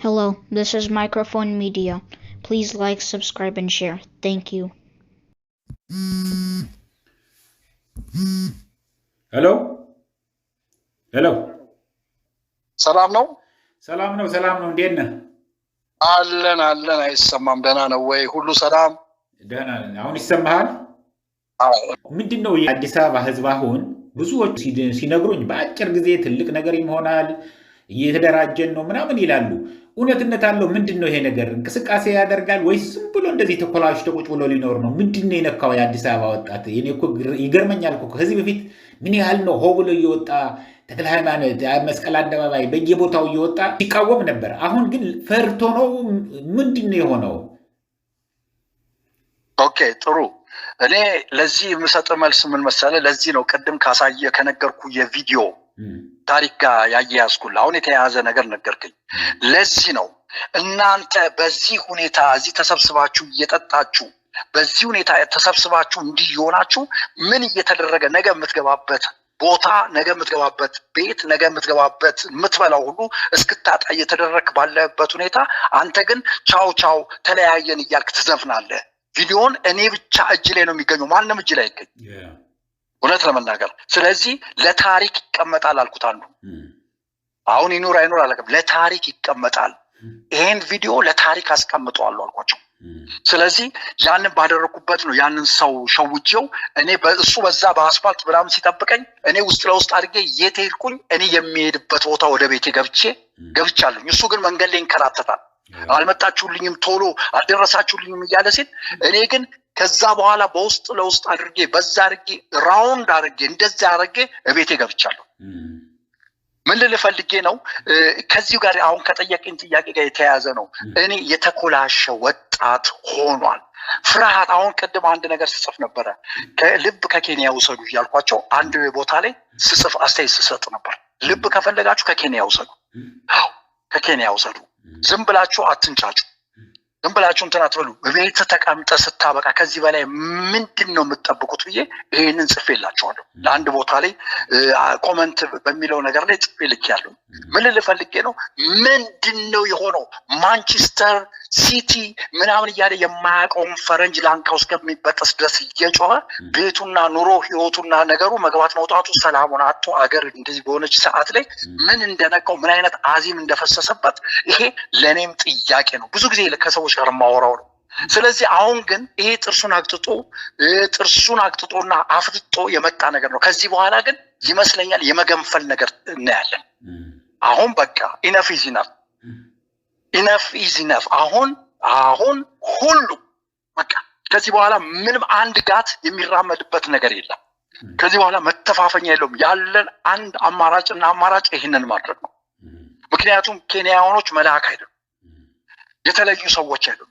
Hello, this is Microphone Media. Please like, subscribe, and share. Thank you. Hello? Hello? ሰላም ነው ሰላም ነው እንዴት ነህ? አለን አይሰማም ደህና ነው ወይ ሁሉ ሰላም ደህና ነኝ አሁን ይሰማሃል? ምንድነው የአዲስ አበባ ህዝብ አሁን ብዙዎች ሲነግሩኝ በአጭር ጊዜ ትልቅ ነገር ይሆናል እየተደራጀን ነው ምናምን ይላሉ እውነትነት አለው ምንድነው ይሄ ነገር እንቅስቃሴ ያደርጋል ወይስ ዝም ብሎ እንደዚህ ተኮላሽቶ ቁጭ ብሎ ሊኖር ነው ምንድነው የነካው የአዲስ አበባ ወጣት እኔ እኮ ይገርመኛል እኮ ከዚህ በፊት ምን ያህል ነው ሆ ብሎ እየወጣ ተክለ ሃይማኖት መስቀል አደባባይ በየቦታው እየወጣ ሲቃወም ነበር አሁን ግን ፈርቶ ነው ምንድነው የሆነው? ኦኬ ጥሩ እኔ ለዚህ የምሰጥ መልስ ምን መሰለ ለዚህ ነው ቀደም ካሳየ ከነገርኩ የቪዲዮ ታሪክ ጋር ያያያዝኩል አሁን የተያያዘ ነገር ነገርኩኝ ለዚህ ነው እናንተ በዚህ ሁኔታ እዚህ ተሰብስባችሁ እየጠጣችሁ በዚህ ሁኔታ ተሰብስባችሁ እንዲሆናችሁ ምን እየተደረገ ነገ የምትገባበት ቦታ ነገ የምትገባበት ቤት ነገ የምትገባበት የምትበላው ሁሉ እስክታጣ እየተደረክ ባለበት ሁኔታ አንተ ግን ቻው ተለያየን እያልክ ትዘፍናለህ ቪዲዮን እኔ ብቻ እጅ ላይ ነው የሚገኘው ማንንም እጅ ላይ አይገኝ እውነት ለመናገር ስለዚህ ለታሪክ ይቀመጣል አልኩት አንዱ አሁን ይኖር አይኖር አላውቅም ለታሪክ ይቀመጣል ይሄን ቪዲዮ ለታሪክ አስቀምጠዋለሁ አልኳቸው ስለዚህ ያንን ባደረኩበት ነው ያንን ሰው ሸውጄው እኔ በእሱ በዛ በአስፋልት ብራም ሲጠብቀኝ እኔ ውስጥ ለውስጥ አድርጌ የቴልኩኝ እኔ የሚሄድበት ቦታ ወደ ቤቴ ገብቻለሁ እሱ ግን መንገድ ላይ እንከራተታል አልመጣችሁልኝም ቶሎ አደረሳችሁልኝም እያለ ሲል እኔ ግን ከዛ በኋላ በውስጥ ለውስጥ አድርጌ በዛ አድርጌ ራውንድ አድርጌ እንደዛ አድርጌ ቤቴ ገብቻለሁ ምን ልፈልጌ ነው ከዚህ ጋር አሁን ከጠየቀኝ ጥያቄ ጋር የተያያዘ ነው እኔ የተኮላሸ ወጣት ሆኗል ፍርሃት አሁን ቀደም አንድ ነገር ስጽፍ ነበር ልብ ከኬንያ ወሰዱ ያልኳቸው አንድ ቦታ ላይ ስጽፍ አስተያየት ስሰጥ ነበር ልብ ከፈለጋችሁ ከኬንያ ወሰዱ ከኬንያ ወሰዱ ዝም ብላችሁ አትንጫጩ ዝም ብላችሁ እንትን አትበሉ በቤት ተቀምጠ ስታበቃ ከዚህ በላይ ምንድነው የምትጠብቁት ብዬ ይሄንን ጽፌላችኋለሁ ለአንድ ቦታ ላይ ኮሜንት በሚለው ነገር ላይ ጽፌልኛለሁ ምን ልፈልጌ ነው ምንድነው የሆነው ማንቸስተር ሲቲ ምናምን እያለ የማያውቀውን ፈረንጅ ላንካው እስከሚበጠስ ድረስ እየጮኸ ቤቱና ኑሮ ህይወቱና ነገሩ መግባት መውጣቱ ሰላሙን አጥቶ አገር እንደዚህ በሆነች ሰዓት ላይ ምን እንደነካው ምን አይነት አዚም እንደፈሰሰበት ይሄ ለኔም ጥያቄ ነው ብዙ ጊዜ ከሰዎች ጋር ማወራው ነው ስለዚህ አሁን ግን ይሄ ጥርሱን አግጥጦና አፍጥጦ የመጣ ነገር ነው ከዚህ በኋላ ግን ይመስለኛል የመገንፈል ነገር እናያለን አሁን በቃ ኢነፍ ኢዝ ኢነፍ አሁን ሁሉ በቃ ከዚህ በኋላ ምንም አንድ ጋት የሚራመድበት ነገር የለም ከዚህ በኋላ መተፋፈኛ የለውም ያለን አንድ አማራጭ ይሄንን ማድረግ ነው ምክንያቱም ኬንያውያኖች መልአክ አይደሉም የተለዩ ሰዎች አይደሉም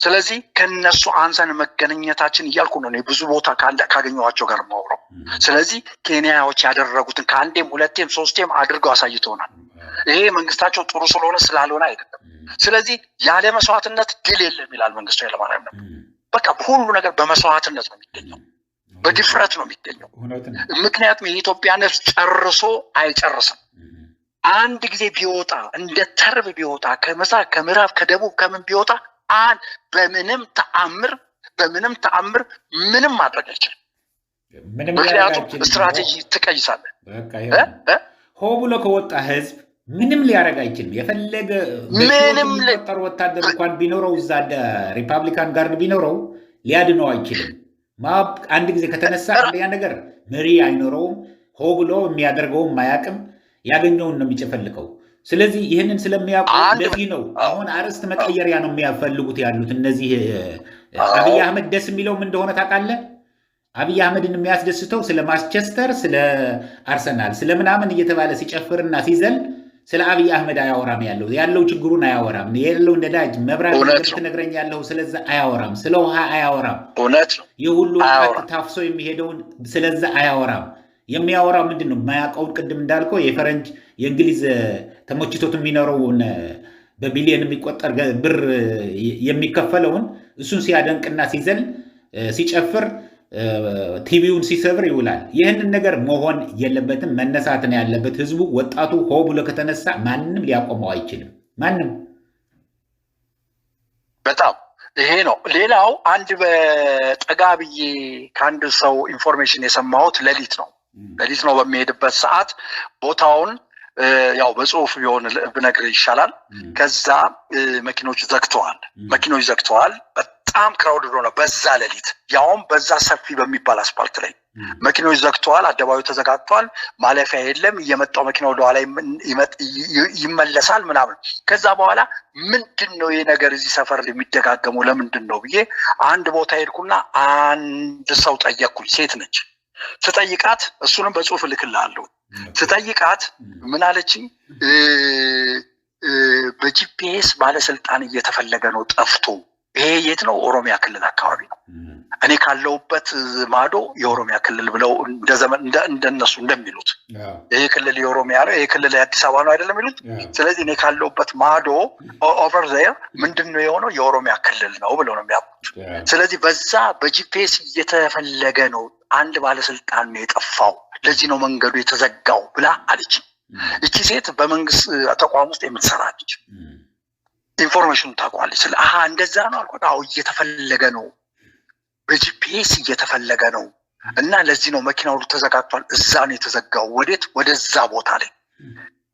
ስለዚህ ከነሱ አንሰን መገናኘታችን እያልኩ ነው እኔ ብዙ ቦታ ካገኘዋቸው ጋር ማውራው ስለዚህ ኬንያዎች ያደረጉትን ከአንዴም ሁለቴም ሶስቴም አድርገው አሳይተውናል ይሄ መንግስታቸው ጥሩ ስለሆነ ስላልሆነ አይደለም ስለዚህ ያለ መስዋዕትነት ድል የለም ይላል መንግስቱ ኃይለማርያም ነው በቃ ሁሉ ነገር በመስዋዕትነት ነው የሚገኘው በድፍረት ነው የሚገኘው ምክንያቱም የኢትዮጵያ ነፍስ ጨርሶ አይጨርስም አንድ ጊዜ ቢወጣ እንደ ተርብ ቢወጣ ከምስራቅ ከምዕራብ ከደቡብ ከምን ቢወጣ በምንም ተአምር ምንም ማድረግ አይችልም ምክንያቱም ስትራቴጂ ትቀይሳለህ ሆ ብሎ ከወጣ ህዝብ ምንም ሊያረግ አይችልም የፈለገ ምንም ለጠር ወታደር እንኳን ቢኖረው እዛ ሪፐብሊካን ጋርድ ቢኖረው ሊያድነው አይችልም አንድ ጊዜ ከተነሳ ያ ነገር መሪ አይኖረውም ሆ ብሎ የሚያደርገው ማያቅም ያገኘውን ነው የሚጨፈልቀው ስለዚህ ይሄንን ስለሚያውቁ ለዚህ ነው አሁን አርስት መቀየሪያ ነው የሚያፈልጉት ያሉት እነዚህ አብይ አህመድ ደስ የሚለው ምን እንደሆነ ታውቃለህ አብይ አህመድን የሚያስደስተው ስለ ማንቸስተር ስለ አርሰናል ስለ ምናምን እየተባለ ሲጨፍርና ሲዘል ስለ አብይ አህመድ አያወራም ያለው ችግሩን አያወራም ያለው ነዳጅ መብራት ትነግረኝ ያለው ስለዛ አያወራም ስለ ውሃ አያወራም እውነት ነው የሁሉ ታፍሶ የሚሄደውን ስለዛ አያወራም የሚያወራው ምንድነው ማያውቀው ቅድም እንዳልከው የፈረንጅ የእንግሊዝ ተሞችቶት የሚኖረውን በቢሊየን የሚቆጠር ብር የሚከፈለውን እሱን ሲያደንቅና ሲዘል ሲጨፍር ቲቪውን ሲሰብር ይውላል ይሄንን ነገር መሆን የለበትም መነሳት ነው ያለበት ህዝቡ ወጣቱ ሆ ብሎ ከተነሳ ማንንም ሊያቆመው አይችልም ማንም በጣም ይሄ ነው። ሌላው አንድ በጠጋብዬ ከአንድ ሰው ኢንፎርሜሽን የሰማሁት ሌሊት ነው በሚሄድበት ሰዓት ቦታውን ያው በጽሁፍ ቢሆን ብነግር ይሻላል። ከዛ መኪኖች ዘግተዋል። በጣም ክራውድድ ሆነ በዛ ሌሊት፣ ያውም በዛ ሰፊ በሚባል አስፓልት ላይ መኪኖች ዘግተዋል። አደባባዩ ተዘጋግቷል። ማለፊያ የለም። እየመጣው መኪና ወደ ኋላ ይመለሳል ምናምን። ከዛ በኋላ ምንድነው ይሄ ነገር እዚህ ሰፈር የሚደጋገመው ለምንድን ነው ብዬ አንድ ቦታ ሄድኩና አንድ ሰው ጠየቅኩኝ። ሴት ነች። ስጠይቃት እሱንም በጽሁፍ እልክልሃለሁ። ስጠይቃት ምን አለችኝ? በጂፒኤስ ባለስልጣን እየተፈለገ ነው ጠፍቶ። ይሄ የት ነው? ኦሮሚያ ክልል አካባቢ ነው። እኔ ካለውበት ማዶ የኦሮሚያ ክልል ብለው እንደነሱ እንደሚሉት ይሄ ክልል የኦሮሚያ ነው፣ ይሄ ክልል የአዲስ አበባ ነው አይደለም የሚሉት። ስለዚህ እኔ ካለውበት ማዶ ኦቨር ዜር ምንድነው የሆነው? የኦሮሚያ ክልል ነው ብለው ነው የሚያውቁት። ስለዚህ በዛ በጂፒኤስ እየተፈለገ ነው፣ አንድ ባለስልጣን ነው የጠፋው፣ ለዚህ ነው መንገዱ የተዘጋው ብላ አለች። እቺ ሴት በመንግስት ተቋም ውስጥ የምትሰራ ነች። ኢንፎርሜሽኑ ታውቀዋለች። እንደዛ ነው አልኳት። አዎ እየተፈለገ ነው፣ በጂፒኤስ እየተፈለገ ነው እና ለዚህ ነው መኪናው ተዘጋግቷል። እዛ ነው የተዘጋው። ወዴት? ወደዛ ቦታ ላይ።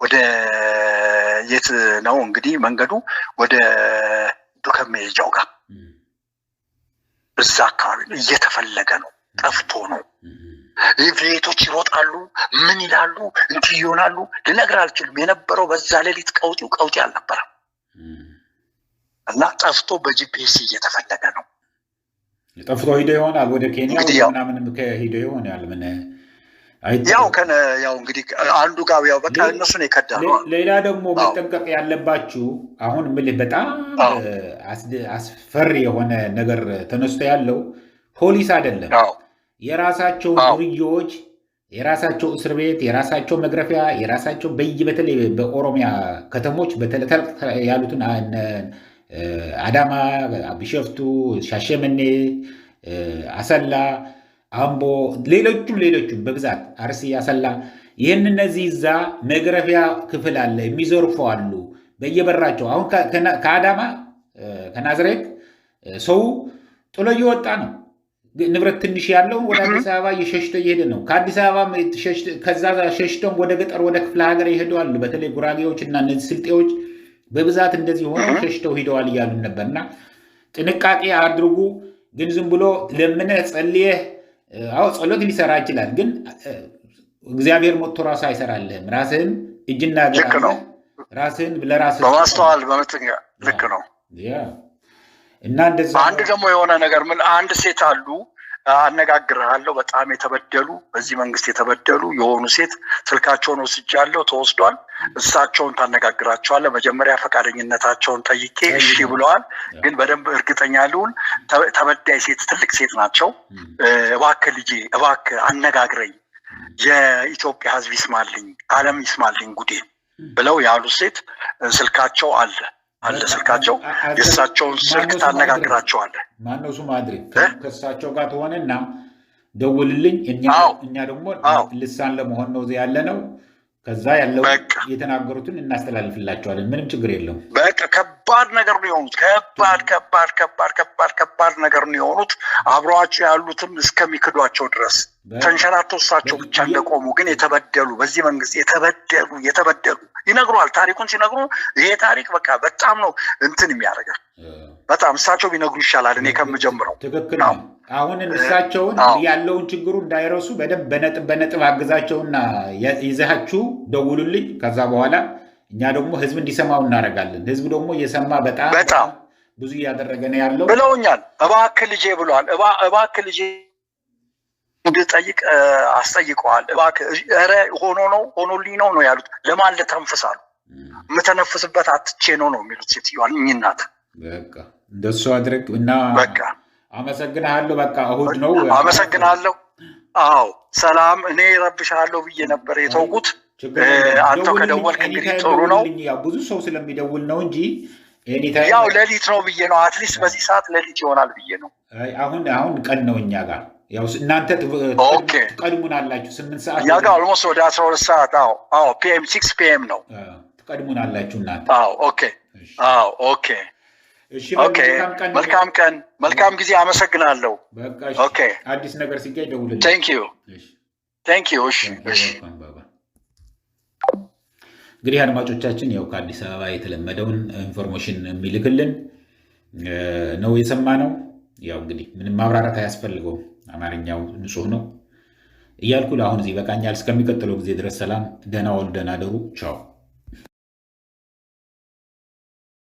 ወደ የት ነው እንግዲህ መንገዱ? ወደ ዱከም መሄጃው ጋር እዛ አካባቢ ነው። እየተፈለገ ነው፣ ጠፍቶ ነው። ቤቶች ይሮጣሉ፣ ምን ይላሉ፣ እንትን ይሆናሉ። ልነግር አልችልም። የነበረው በዛ ሌሊት ቀውጢ አልነበረም እና ጠፍቶ በጂፒኤስ እየተፈለገ ነው። ጠፍቶ ሂዶ ይሆናል ወደ ኬንያ ምናምን ሄዶ ይሆናል። ምን ያው እንግዲህ አንዱ ጋር ያው በቃ እነሱን የከዳሉ። ሌላ ደግሞ መጠንቀቅ ያለባችሁ አሁን ምልህ በጣም አስፈሪ የሆነ ነገር ተነስቶ ያለው ፖሊስ አይደለም። የራሳቸው ዱርዬዎች፣ የራሳቸው እስር ቤት፣ የራሳቸው መግረፊያ፣ የራሳቸው በተለይ በኦሮሚያ ከተሞች ያሉትን አዳማ፣ ቢሾፍቱ፣ ሻሸመኔ፣ አሰላ፣ አምቦ፣ ሌሎቹም በብዛት አርሲ፣ አሰላ እነዚህ እዛ መግረፊያ ክፍል አለ። የሚዘርፉ አሉ በየበራቸው። አሁን ከአዳማ ከናዝሬት ሰው ጥሎ እየወጣ ነው። ንብረት ትንሽ ያለውን ወደ አዲስ አበባ እየሸሽቶ እየሄደ ነው። ከአዲስ አበባ ከዛ ሸሽቶም ወደ ገጠር ወደ ክፍለ ሀገር ይሄደዋሉ። በተለይ ጉራጌዎች እና እነዚህ ስልጤዎች በብዛት እንደዚህ ሆነው ሸሽተው ሂደዋል እያሉን ነበርና ጥንቃቄ አድርጉ። ግን ዝም ብሎ ለምነህ ጸልየህ ጸሎት ሊሰራ ይችላል። ግን እግዚአብሔር ሞቶ ራሱ አይሰራልህም። ራስህን እጅና እግር ራስህን ለራስህ በማስተዋል በመጠኛ ልክ ነው። እና እንደዛ አንድ ደግሞ የሆነ ነገር ምን አንድ ሴት አሉ አነጋግርሃለሁ። በጣም የተበደሉ በዚህ መንግስት የተበደሉ የሆኑ ሴት ስልካቸውን ወስጃለሁ፣ ተወስዷል። እሳቸውን ታነጋግራቸዋለህ። መጀመሪያ ፈቃደኝነታቸውን ጠይቄ እሺ ብለዋል። ግን በደንብ እርግጠኛ ልሁን ተበዳይ ሴት ትልቅ ሴት ናቸው። እባክህ ልጄ እባክህ አነጋግረኝ፣ የኢትዮጵያ ሕዝብ ይስማልኝ፣ ዓለም ይስማልኝ ጉዴን ብለው ያሉ ሴት ስልካቸው አለ ስልካቸው የእሳቸውን ስልክ ታነጋግራቸዋለህ። ማነው እሱ? ማድረግ ከእሳቸው ጋር ትሆንና ደውልልኝ። እኛ ደግሞ ልሳን ለመሆን ነው ያለ ነው። ከዛ ያለው የተናገሩትን እናስተላልፍላቸዋለን። ምንም ችግር የለውም። በቃ ከባድ ነገር ነው የሆኑት። ከባድ ነገር ነው የሆኑት። አብረዋቸው ያሉትም እስከሚክዷቸው ድረስ ተንሸራተው እሳቸው ብቻ እንደቆሙ ግን የተበደሉ በዚህ መንግስት የተበደሉ ይነግሩሃል። ታሪኩን ሲነግሩ ይሄ ታሪክ በቃ በጣም ነው እንትን የሚያደርገው። በጣም እሳቸው ቢነግሩ ይሻላል እኔ ከምጀምረው። ትክክል ነው። አሁን እሳቸውን ያለውን ችግሩ እንዳይረሱ በደንብ በነጥብ አግዛቸውና ይዛችሁ ደውሉልኝ። ከዛ በኋላ እኛ ደግሞ ህዝብ እንዲሰማው እናደርጋለን። ህዝብ ደግሞ እየሰማ በጣም ብዙ እያደረገ ነው ያለው ብለውኛል። እባክህ ልጄ ብለዋል። እባክህ ልጄ እንድጠይቅ አስጠይቀዋል። እባክህ ኧረ ሆኖልኝ ነው ያሉት። ለማን ልተንፍሳሉ? የምተነፍስበት አትቼ ነው የሚሉት ሴትዮዋ እናት። በቃ እንደሱ አድርግ እና በቃ አመሰግናለሁ። በቃ እሑድ ነው። አመሰግናለሁ። አዎ ሰላም። እኔ ረብሻለሁ ብዬ ነበር የተውኩት። አንተ ከደወልክ እንግዲህ ጥሩ ነው። ብዙ ሰው ስለሚደውል ነው እንጂ ያው ሌሊት ነው ብዬ ነው። አትሊስት በዚህ ሰዓት ሌሊት ይሆናል ብዬ ነው። አሁን ቀን ነው እኛ ጋር። ያው እናንተ ቀድሙን አላችሁ 8 ሰዓት። እኛ ጋር ኦልሞስት ወደ 12 ሰዓት። አዎ ፒኤም 6 ፒኤም ነው። ትቀድሙናላችሁ እናንተ። ኦኬ ኦኬ እሺ ኦኬ መልካም ቀን መልካም ጊዜ አመሰግናለሁ በቃ ኦኬ አዲስ ነገር ሲገኝ ደውልልኝ ቴንክ ዩ እሺ እንግዲህ አድማጮቻችን ያው ከአዲስ አበባ የተለመደውን ኢንፎርሜሽን የሚልክልን ነው የሰማነው ያው እንግዲህ ምንም ማብራራት አያስፈልገው አማርኛው ንጹህ ነው እያልኩ ለአሁን እዚህ በቃኛል እስከሚቀጥለው ጊዜ ድረስ ሰላም ደህና ዋሉ ደህና ደሩ ቻው